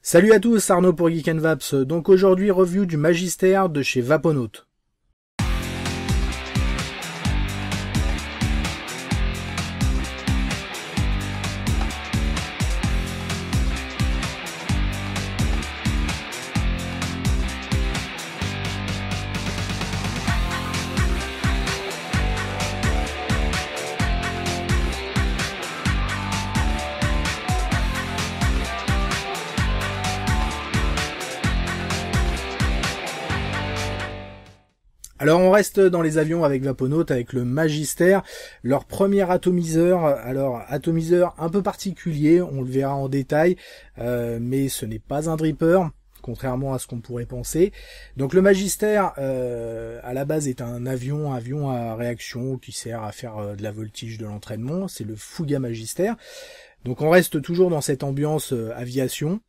Salut à tous, Arnaud pour Geek & Vaps. Donc aujourd'hui, review du Magister de chez Vaponaut. Alors on reste dans les avions avec Vaponaut, avec le Magister, leur premier atomiseur. Alors atomiseur un peu particulier, on le verra en détail, mais ce n'est pas un dripper, contrairement à ce qu'on pourrait penser. Donc le Magister, à la base, est un avion à réaction qui sert à faire de la voltige de l'entraînement, c'est le Fuga Magister. Donc on reste toujours dans cette ambiance aviation.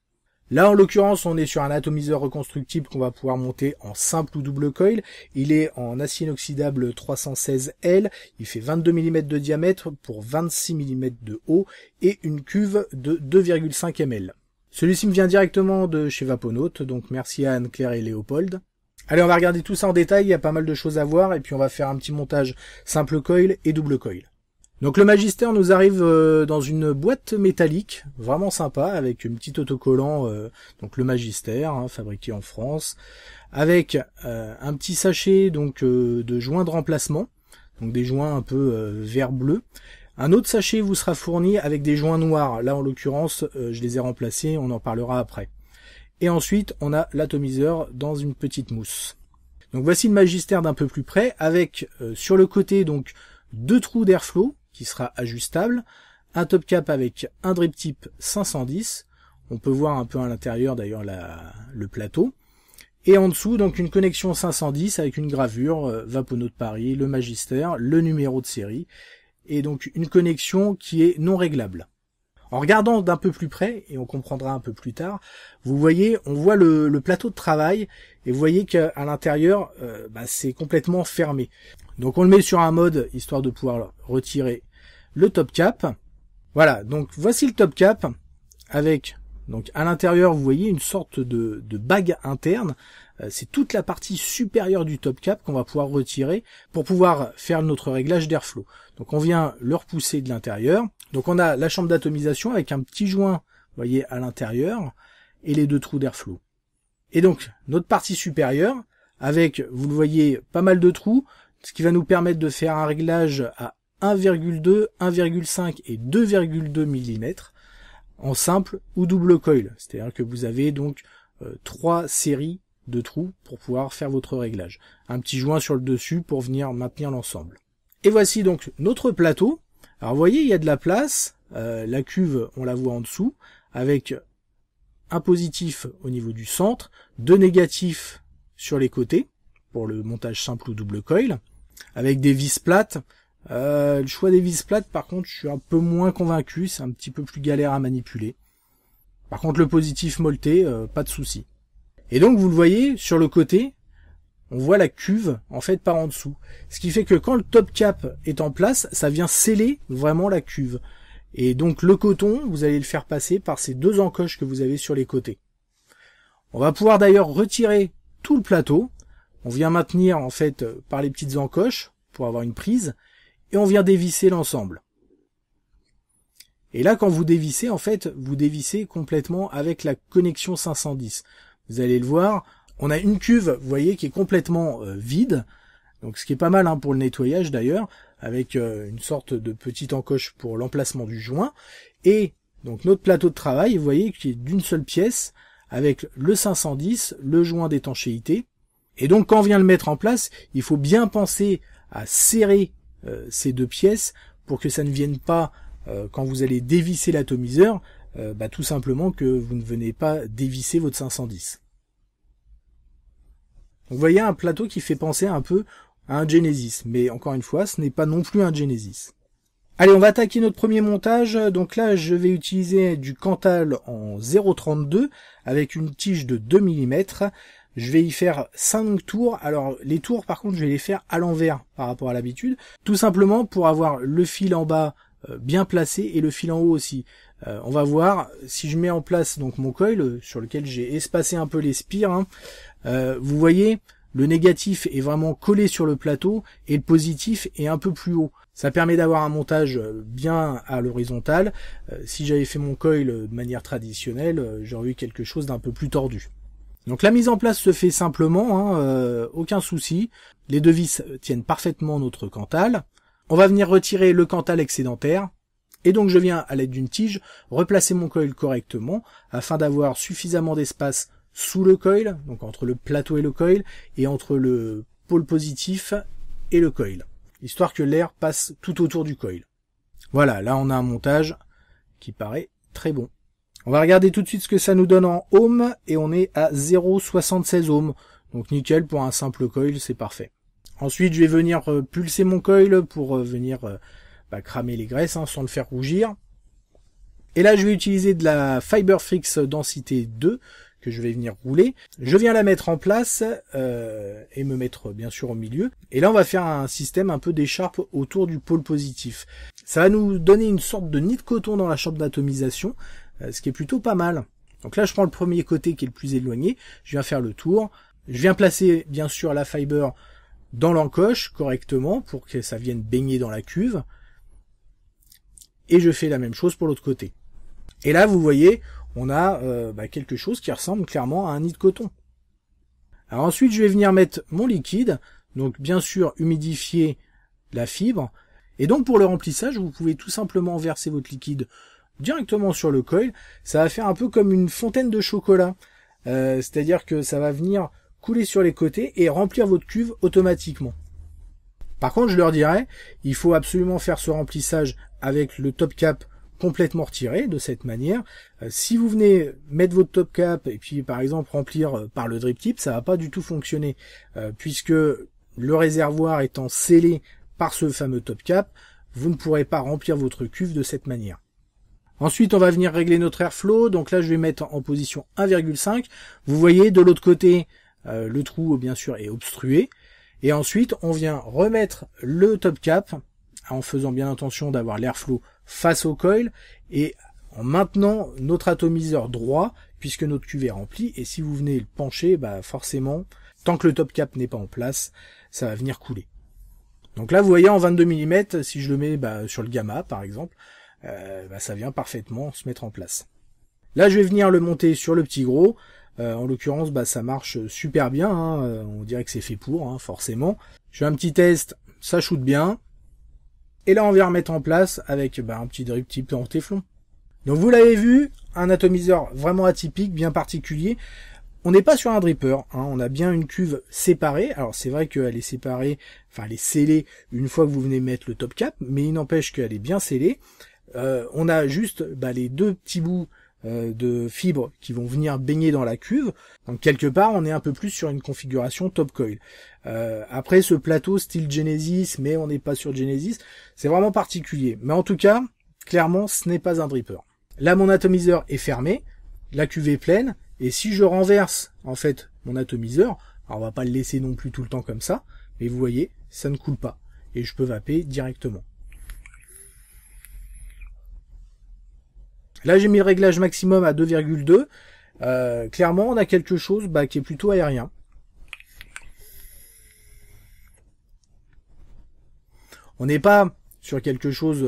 Là, en l'occurrence, on est sur un atomiseur reconstructible qu'on va pouvoir monter en simple ou double coil. Il est en acier inoxydable 316L. Il fait 22 mm de diamètre pour 26 mm de haut et une cuve de 2,5 ml. Celui-ci me vient directement de chez Vaponaut, donc merci à Anne-Claire et Léopold. Allez, on va regarder tout ça en détail. Il y a pas mal de choses à voir et puis on va faire un petit montage simple coil et double coil. Donc le Magister nous arrive dans une boîte métallique, vraiment sympa, avec une petite autocollant, donc le Magister, fabriqué en France, avec un petit sachet donc de joints de remplacement, donc des joints un peu vert-bleu. Un autre sachet vous sera fourni avec des joints noirs, là en l'occurrence je les ai remplacés, on en parlera après. Et ensuite on a l'atomiseur dans une petite mousse. Donc voici le Magister d'un peu plus près, avec sur le côté donc 2 trous d'airflow, qui sera ajustable, un top cap avec un drip tip 510, on peut voir un peu à l'intérieur d'ailleurs le plateau, et en dessous donc une connexion 510 avec une gravure Vaponaut de Paris, le Magister, le numéro de série, et donc une connexion qui est non réglable. En regardant d'un peu plus près, et on comprendra un peu plus tard, vous voyez, on voit le plateau de travail, et vous voyez qu'à l'intérieur, c'est complètement fermé. Donc on le met sur un mode, histoire de pouvoir retirer le top cap. Voilà, donc voici le top cap, avec, donc à l'intérieur, vous voyez une sorte de bague interne. C'est toute la partie supérieure du top cap qu'on va pouvoir retirer pour pouvoir faire notre réglage d'airflow. Donc on vient le repousser de l'intérieur. Donc on a la chambre d'atomisation avec un petit joint, vous voyez, à l'intérieur, et les 2 trous d'airflow. Et donc notre partie supérieure, avec, vous le voyez, pas mal de trous, ce qui va nous permettre de faire un réglage à 1,2, 1,5 et 2,2 mm en simple ou double coil. C'est-à-dire que vous avez donc 3 séries de trous pour pouvoir faire votre réglage. Un petit joint sur le dessus pour venir maintenir l'ensemble. Et voici donc notre plateau. Alors vous voyez, il y a de la place. La cuve, on la voit en dessous, avec un positif au niveau du centre, 2 négatifs sur les côtés, pour le montage simple ou double coil, avec des vis plates. Le choix des vis plates, par contre, je suis un peu moins convaincu, c'est un petit peu plus galère à manipuler. Par contre, le positif molleté, pas de souci. Et donc, vous le voyez, sur le côté, on voit la cuve, en fait, par en dessous. Ce qui fait que quand le top cap est en place, ça vient sceller vraiment la cuve. Et donc, le coton, vous allez le faire passer par ces 2 encoches que vous avez sur les côtés. On va pouvoir d'ailleurs retirer tout le plateau. On vient maintenir, en fait, par les petites encoches, pour avoir une prise. Et on vient dévisser l'ensemble. Et là, quand vous dévissez, en fait, vous dévissez complètement avec la connexion 510. Vous allez le voir, on a une cuve, vous voyez, qui est complètement vide. Donc, ce qui est pas mal pour le nettoyage d'ailleurs, avec une sorte de petite encoche pour l'emplacement du joint. Et donc notre plateau de travail, vous voyez, qui est d'une seule pièce, avec le 510, le joint d'étanchéité. Et donc, quand on vient le mettre en place, il faut bien penser à serrer ces 2 pièces pour que ça ne vienne pas quand vous allez dévisser l'atomiseur, tout simplement que vous ne venez pas dévisser votre 510. Donc vous voyez un plateau qui fait penser un peu à un Genesis, mais encore une fois, ce n'est pas non plus un Genesis. Allez, on va attaquer notre premier montage. Donc là, je vais utiliser du Cantal en 0,32 avec une tige de 2 mm. Je vais y faire 5 tours. Alors les tours par contre je vais les faire à l'envers par rapport à l'habitude. Tout simplement pour avoir le fil en bas bien placé et le fil en haut aussi. On va voir, si je mets en place donc mon coil sur lequel j'ai espacé un peu les spires, hein, vous voyez, le négatif est vraiment collé sur le plateau et le positif est un peu plus haut. Ça permet d'avoir un montage bien à l'horizontale. Si j'avais fait mon coil de manière traditionnelle, j'aurais eu quelque chose d'un peu plus tordu. Donc la mise en place se fait simplement, hein, aucun souci. Les deux vis tiennent parfaitement notre Cantal. On va venir retirer le Cantal excédentaire. Et donc je viens, à l'aide d'une tige, replacer mon coil correctement afin d'avoir suffisamment d'espace sous le coil, donc entre le plateau et le coil, et entre le pôle positif et le coil, histoire que l'air passe tout autour du coil. Voilà, là on a un montage qui paraît très bon. On va regarder tout de suite ce que ça nous donne en ohms, et on est à 0,76 ohms. Donc nickel, pour un simple coil, c'est parfait. Ensuite, je vais venir pulser mon coil pour venir cramer les graisses, hein, sans le faire rougir. Et là, je vais utiliser de la Fiberfix densité 2, que je vais venir rouler. Je viens la mettre en place, et me mettre bien sûr au milieu. Et là, on va faire un système un peu d'écharpe autour du pôle positif. Ça va nous donner une sorte de nid de coton dans la chambre d'atomisation, ce qui est plutôt pas mal. Donc là, je prends le premier côté qui est le plus éloigné, je viens faire le tour, je viens placer bien sûr la fiber dans l'encoche correctement pour que ça vienne baigner dans la cuve, et je fais la même chose pour l'autre côté. Et là, vous voyez, on a quelque chose qui ressemble clairement à un nid de coton. Alors ensuite, je vais venir mettre mon liquide, donc bien sûr humidifier la fibre, et donc pour le remplissage, vous pouvez tout simplement verser votre liquide directement sur le coil. Ça va faire un peu comme une fontaine de chocolat, c'est-à-dire que ça va venir couler sur les côtés et remplir votre cuve automatiquement. Par contre, je leur dirais, il faut absolument faire ce remplissage avec le top cap complètement retiré, de cette manière. Si vous venez mettre votre top cap et puis par exemple remplir par le drip tip, ça va pas du tout fonctionner, puisque le réservoir étant scellé par ce fameux top cap, vous ne pourrez pas remplir votre cuve de cette manière. Ensuite, on va venir régler notre airflow. Donc là, je vais mettre en position 1,5. Vous voyez, de l'autre côté, le trou, bien sûr, est obstrué. Et ensuite, on vient remettre le top cap, en faisant bien attention d'avoir l'airflow face au coil, et en maintenant notre atomiseur droit, puisque notre cuve est remplie. Et si vous venez le pencher, forcément, tant que le top cap n'est pas en place, ça va venir couler. Donc là, vous voyez, en 22 mm, si je le mets sur le gamma, par exemple, ça vient parfaitement se mettre en place. Là, je vais venir le monter sur le petit gros. En l'occurrence, ça marche super bien, hein. On dirait que c'est fait pour, hein, forcément. Je fais un petit test, ça shoot bien. Et là, on vient remettre en place avec un petit drip tip en téflon. Donc vous l'avez vu, un atomiseur vraiment atypique, bien particulier. On n'est pas sur un dripper, hein, on a bien une cuve séparée. Alors c'est vrai qu'elle est séparée, elle est scellée une fois que vous venez mettre le top cap, mais il n'empêche qu'elle est bien scellée. On a juste les deux petits bouts de fibres qui vont venir baigner dans la cuve. Donc quelque part, on est un peu plus sur une configuration top coil. Après, ce plateau style Genesis, mais on n'est pas sur Genesis, c'est vraiment particulier. Mais en tout cas, clairement, ce n'est pas un dripper. Là, mon atomiseur est fermé, la cuve est pleine, et si je renverse en fait mon atomiseur, alors on va pas le laisser non plus tout le temps comme ça, mais vous voyez, ça ne coule pas, et je peux vaper directement. Là, j'ai mis le réglage maximum à 2,2. Clairement, on a quelque chose qui est plutôt aérien. On n'est pas sur quelque chose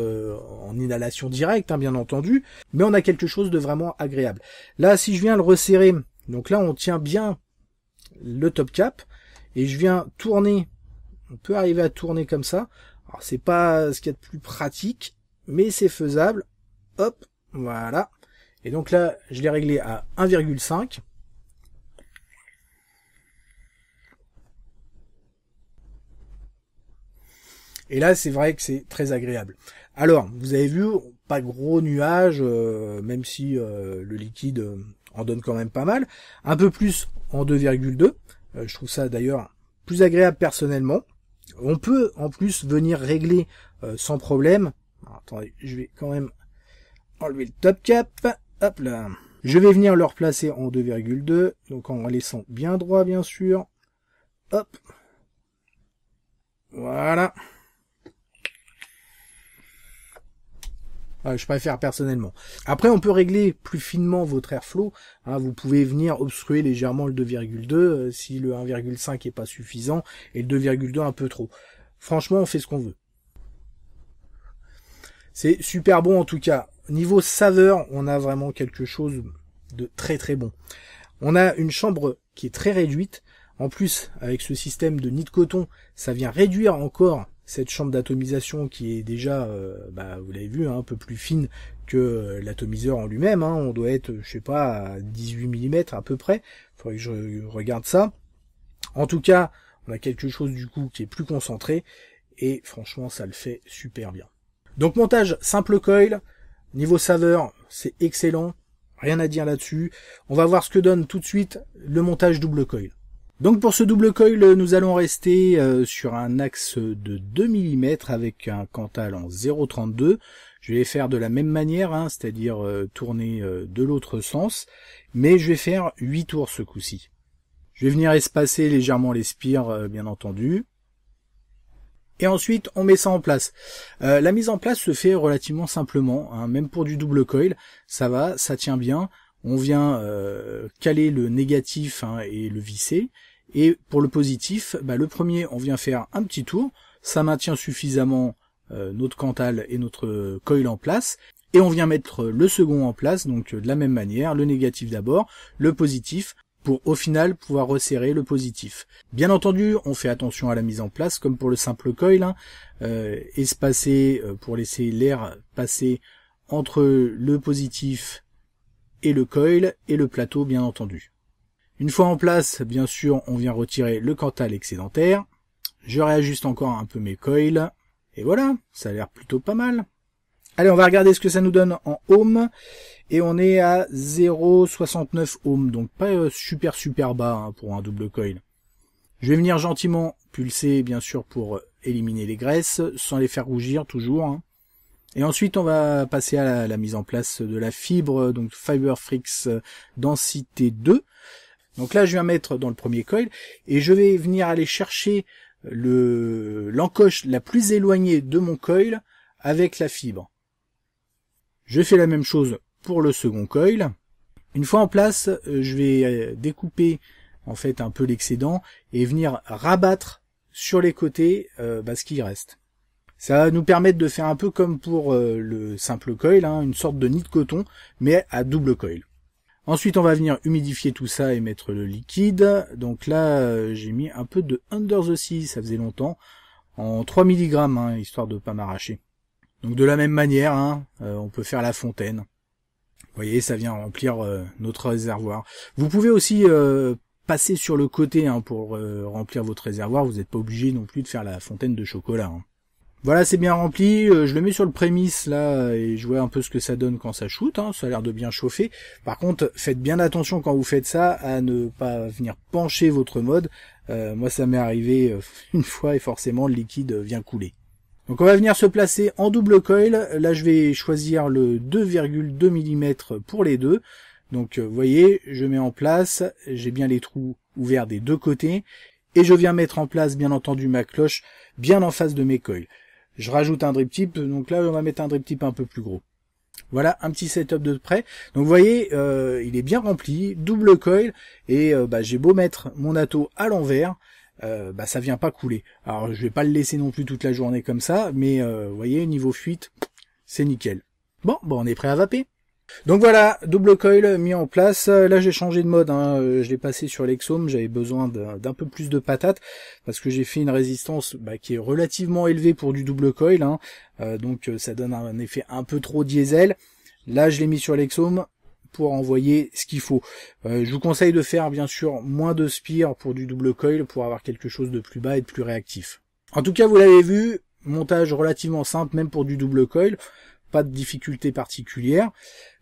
en inhalation directe, hein, bien entendu, mais on a quelque chose de vraiment agréable. Là, si je viens le resserrer, donc là, on tient bien le top cap, et je viens tourner. On peut arriver à tourner comme ça. Alors, c'est pas ce qu'il y a de plus pratique, mais c'est faisable. Hop. Voilà. Et donc là, je l'ai réglé à 1,5. Et là, c'est vrai que c'est très agréable. Alors, vous avez vu, pas gros nuages, même si le liquide en donne quand même pas mal. Un peu plus en 2,2. Je trouve ça d'ailleurs plus agréable personnellement. On peut en plus venir régler sans problème. Alors, attendez, je vais quand même enlever le top cap, hop là. Je vais venir le replacer en 2,2, donc en laissant bien droit bien sûr. Hop. Voilà. Je préfère personnellement. Après, on peut régler plus finement votre airflow. Vous pouvez venir obstruer légèrement le 2,2 si le 1,5 est pas suffisant et le 2,2 un peu trop. Franchement, on fait ce qu'on veut. C'est super bon en tout cas. Niveau saveur, on a vraiment quelque chose de très très bon. On a une chambre qui est très réduite. En plus, avec ce système de nid de coton, ça vient réduire encore cette chambre d'atomisation qui est déjà, vous l'avez vu, un peu plus fine que l'atomiseur en lui-même. On doit être, je sais pas, à 18 mm à peu près. Il faudrait que je regarde ça. En tout cas, on a quelque chose du coup qui est plus concentré et franchement, ça le fait super bien. Donc montage simple coil, niveau saveur, c'est excellent, rien à dire là-dessus. On va voir ce que donne tout de suite le montage double coil. Donc pour ce double coil, nous allons rester sur un axe de 2 mm avec un Cantal en 0,32. Je vais faire de la même manière, c'est-à-dire tourner de l'autre sens, mais je vais faire 8 tours ce coup-ci. Je vais venir espacer légèrement les spires, bien entendu. Et ensuite, on met ça en place. La mise en place se fait relativement simplement, même pour du double coil, ça va, ça tient bien. On vient caler le négatif et le visser. Et pour le positif, le premier, on vient faire un petit tour. Ça maintient suffisamment notre Cantal et notre coil en place. Et on vient mettre le second en place, donc de la même manière, le négatif d'abord, le positif, pour au final pouvoir resserrer le positif. Bien entendu, on fait attention à la mise en place, comme pour le simple coil, espacer pour laisser l'air passer entre le positif et le coil et le plateau, bien entendu. Une fois en place, bien sûr, on vient retirer le Cantal excédentaire. Je réajuste encore un peu mes coils, et voilà, ça a l'air plutôt pas mal. Allez, on va regarder ce que ça nous donne en ohm. Et on est à 0,69 ohms, donc pas super bas pour un double coil. Je vais venir gentiment pulser, bien sûr, pour éliminer les graisses, sans les faire rougir toujours. Et ensuite, on va passer à la mise en place de la fibre, donc Fiberfrix densité 2. Donc là, je viens mettre dans le premier coil, et je vais venir aller chercher l'encoche la plus éloignée de mon coil avec la fibre. Je fais la même chose pour le second coil. Une fois en place, je vais découper en fait un peu l'excédent et venir rabattre sur les côtés ce qui reste. Ça va nous permettre de faire un peu comme pour le simple coil, une sorte de nid de coton, mais à double coil. Ensuite, on va venir humidifier tout ça et mettre le liquide. Donc là, j'ai mis un peu de Under the Sea, ça faisait longtemps, en 3 mg, histoire de pas m'arracher. Donc de la même manière, on peut faire la fontaine. Vous voyez, ça vient remplir notre réservoir. Vous pouvez aussi passer sur le côté pour remplir votre réservoir. Vous n'êtes pas obligé non plus de faire la fontaine de chocolat. Voilà, c'est bien rempli. Je le mets sur le prémisse là et je vois un peu ce que ça donne quand ça shoot. Ça a l'air de bien chauffer. Par contre, faites bien attention quand vous faites ça à ne pas venir pencher votre mode. Moi, ça m'est arrivé une fois et forcément le liquide vient couler. Donc on va venir se placer en double coil. Là, je vais choisir le 2,2 mm pour les deux. Donc, vous voyez, je mets en place. J'ai bien les trous ouverts des deux côtés. Et je viens mettre en place, bien entendu, ma cloche bien en face de mes coils. Je rajoute un drip tip. Donc là, on va mettre un drip tip un peu plus gros. Voilà, un petit setup de près. Donc, vous voyez, il est bien rempli. Double coil. Et j'ai beau mettre mon ato à l'envers. Ça vient pas couler. Alors je vais pas le laisser non plus toute la journée comme ça, mais vous voyez, niveau fuite, c'est nickel. Bon, on est prêt à vaper. Donc voilà, double coil mis en place. Là j'ai changé de mode, je l'ai passé sur l'Exome, j'avais besoin d'un peu plus de patate, parce que j'ai fait une résistance qui est relativement élevée pour du double coil, donc ça donne un effet un peu trop diesel. Là je l'ai mis sur l'Exome pour envoyer ce qu'il faut. Je vous conseille de faire bien sûr moins de spires pour du double coil pour avoir quelque chose de plus bas et de plus réactif. En tout cas, vous l'avez vu, montage relativement simple même pour du double coil, pas de difficulté particulière.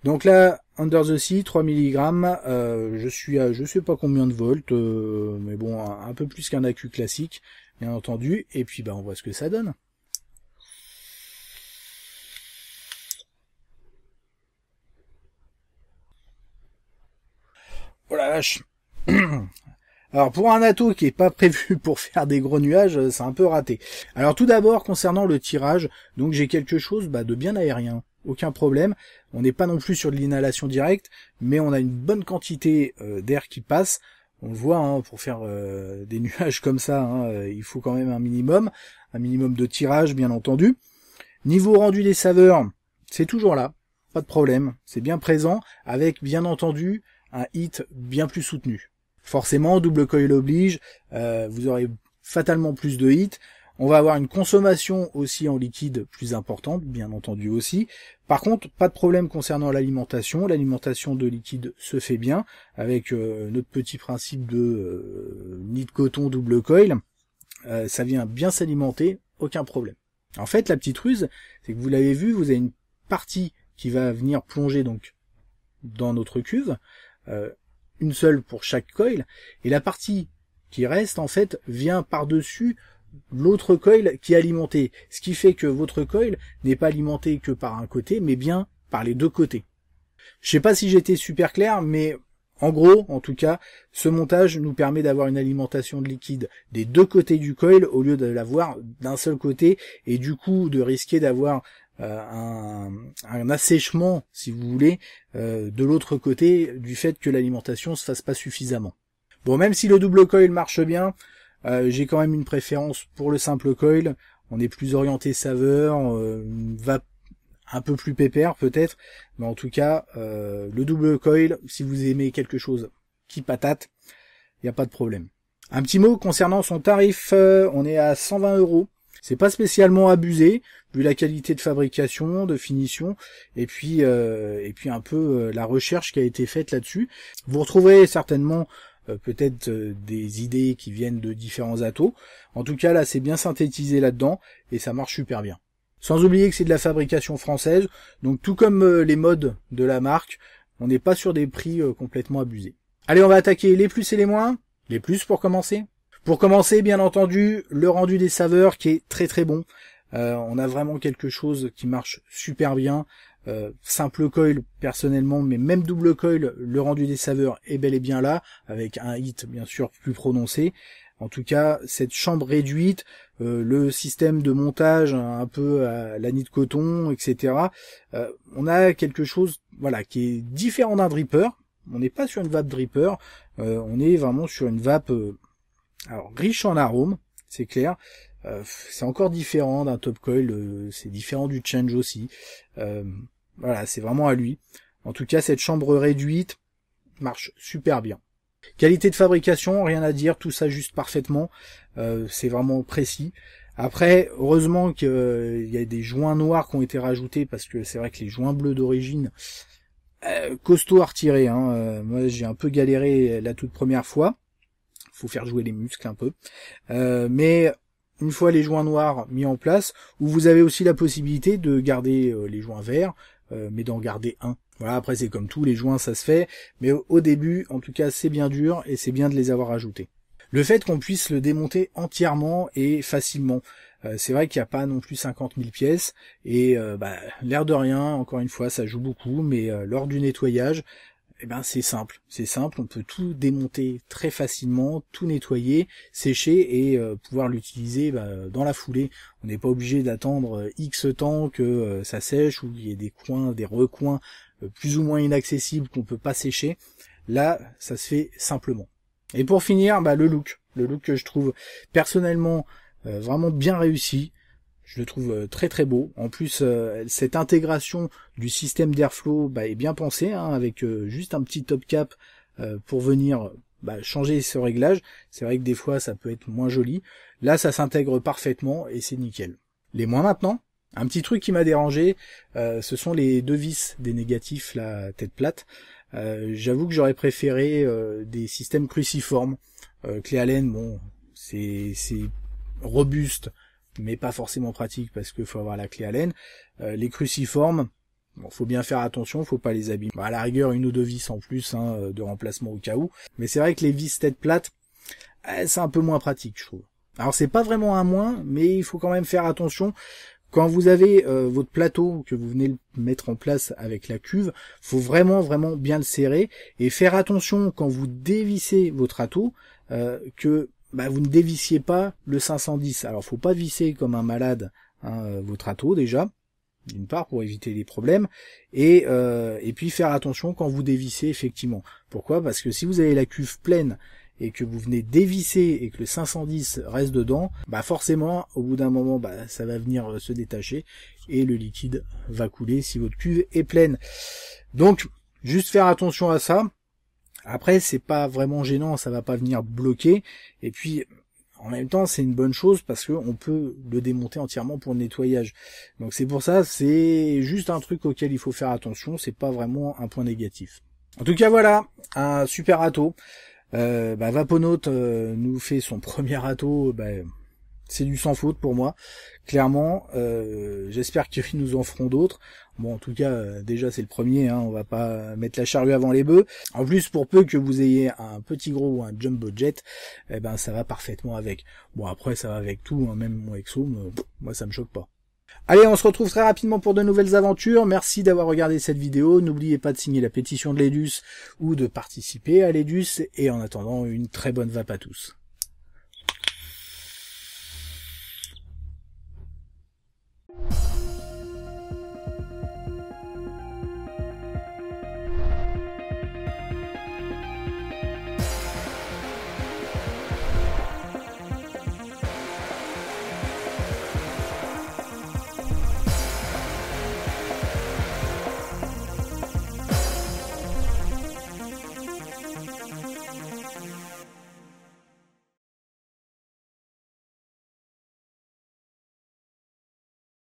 Donc là, Under the Sea, 3 mg, je suis à je sais pas combien de volts, mais bon, un peu plus qu'un accu classique, bien entendu, et puis on voit ce que ça donne. Oh la vache. Alors pour un ato qui est pas prévu pour faire des gros nuages, c'est un peu raté. Alors tout d'abord concernant le tirage, donc j'ai quelque chose de bien aérien. aucun problème. On n'est pas non plus sur de l'inhalation directe, mais on a une bonne quantité d'air qui passe. On le voit, hein, pour faire des nuages comme ça, hein, il faut quand même un minimum de tirage, bien entendu. Niveau rendu des saveurs, c'est toujours là, pas de problème, c'est bien présent, avec bien entendu un hit bien plus soutenu. Forcément, double coil oblige, vous aurez fatalement plus de hits. On va avoir une consommation aussi en liquide plus importante, bien entendu aussi. Par contre, pas de problème concernant l'alimentation. L'alimentation de liquide se fait bien, avec notre petit principe de nid de coton double coil. Ça vient bien s'alimenter, aucun problème. En fait, la petite ruse, c'est que vous l'avez vu, vous avez une partie qui va venir plonger donc dans notre cuve, une seule pour chaque coil, et la partie qui reste, en fait, vient par-dessus l'autre coil qui est alimenté, ce qui fait que votre coil n'est pas alimenté que par un côté, mais bien par les deux côtés. Je sais pas si j'étais super clair, mais en gros, en tout cas, ce montage nous permet d'avoir une alimentation de liquide des deux côtés du coil au lieu de l'avoir d'un seul côté, et du coup de risquer d'avoir un assèchement, si vous voulez, de l'autre côté, du fait que l'alimentation se fasse pas suffisamment. Bon, même si le double coil marche bien, j'ai quand même une préférence pour le simple coil. On est plus orienté saveur, va un peu plus pépère peut-être, mais en tout cas, le double coil, si vous aimez quelque chose qui patate, il n'y a pas de problème. Un petit mot concernant son tarif, on est à 120 €. C'est pas spécialement abusé, vu la qualité de fabrication, de finition, et puis un peu la recherche qui a été faite là-dessus. Vous retrouverez certainement peut-être des idées qui viennent de différents atos. En tout cas, là, c'est bien synthétisé là-dedans, et ça marche super bien. Sans oublier que c'est de la fabrication française, donc tout comme les modes de la marque, on n'est pas sur des prix complètement abusés. Allez, on va attaquer les plus et les moins. Les plus pour commencer. Pour commencer, bien entendu, le rendu des saveurs qui est très très bon. On a vraiment quelque chose qui marche super bien. Simple coil personnellement, mais même double coil, le rendu des saveurs est bel et bien là, avec un hit bien sûr plus prononcé. En tout cas, cette chambre réduite, le système de montage un peu à la nid de coton, etc. On a quelque chose, voilà, qui est différent d'un dripper. On n'est pas sur une vape dripper, on est vraiment sur une vape alors riche en arômes, c'est clair. C'est encore différent d'un top coil, c'est différent du change aussi. Voilà, c'est vraiment à lui. En tout cas, cette chambre réduite marche super bien. Qualité de fabrication, rien à dire, tout s'ajuste parfaitement. C'est vraiment précis. Après, heureusement qu'il y a des joints noirs qui ont été rajoutés, parce que c'est vrai que les joints bleus d'origine, costaud à retirer. Moi, j'ai un peu galéré la toute première fois. Faut faire jouer les muscles un peu. Mais une fois les joints noirs mis en place, où vous avez aussi la possibilité de garder les joints verts, mais d'en garder un. Voilà, après c'est comme tout, les joints ça se fait, mais au début, en tout cas, c'est bien dur et c'est bien de les avoir ajoutés. Le fait qu'on puisse le démonter entièrement et facilement, c'est vrai qu'il n'y a pas non plus 50 000 pièces, et l'air de rien, encore une fois, ça joue beaucoup, mais lors du nettoyage, c'est simple, on peut tout démonter très facilement, tout nettoyer, sécher et pouvoir l'utiliser dans la foulée. On n'est pas obligé d'attendre X temps que ça sèche, ou il y ait des coins, des recoins plus ou moins inaccessibles qu'on peut pas sécher. Là, ça se fait simplement. Et pour finir, le look que je trouve personnellement vraiment bien réussi. Je le trouve très très beau. En plus, cette intégration du système d'airflow est bien pensée, avec juste un petit top cap pour venir changer ce réglage. C'est vrai que des fois ça peut être moins joli. Là, ça s'intègre parfaitement et c'est nickel. Les moins maintenant. Un petit truc qui m'a dérangé, ce sont les deux vis des négatifs, la tête plate. J'avoue que j'aurais préféré des systèmes cruciformes. Clé Allen, bon, c'est robuste, mais pas forcément pratique parce qu'il faut avoir la clé Allen. Les cruciformes, bon, faut bien faire attention, faut pas les abîmer. À la rigueur, une ou deux vis en plus de remplacement au cas où. Mais c'est vrai que les vis tête plate, c'est un peu moins pratique, je trouve. Alors c'est pas vraiment un moins, mais il faut quand même faire attention. Quand vous avez votre plateau que vous venez le mettre en place avec la cuve, faut vraiment bien le serrer et faire attention quand vous dévissez votre atout que vous ne dévissiez pas le 510. Alors faut pas visser comme un malade votre atout déjà, d'une part pour éviter les problèmes, et puis faire attention quand vous dévissez effectivement. Pourquoi? Parce que si vous avez la cuve pleine et que vous venez dévisser et que le 510 reste dedans, bah forcément au bout d'un moment bah ça va venir se détacher et le liquide va couler si votre cuve est pleine. Donc juste faire attention à ça. Après c'est pas vraiment gênant, ça va pas venir bloquer, et puis en même temps c'est une bonne chose parce que on peut le démonter entièrement pour le nettoyage. Donc c'est pour ça, c'est juste un truc auquel il faut faire attention, c'est pas vraiment un point négatif. En tout cas voilà, un super râteau. Vaponaut nous fait son premier râteau, c'est du sans faute pour moi, clairement. J'espère qu'ils nous en feront d'autres. Bon, en tout cas, déjà c'est le premier, hein, on va pas mettre la charrue avant les bœufs. En plus, pour peu que vous ayez un petit gros ou un jumbo jet, ça va parfaitement avec. Bon, après ça va avec tout, hein, même mon Exo, moi ça me choque pas. Allez, on se retrouve très rapidement pour de nouvelles aventures. Merci d'avoir regardé cette vidéo. N'oubliez pas de signer la pétition de l'Edus ou de participer à l'Edus. Et en attendant, une très bonne vape à tous.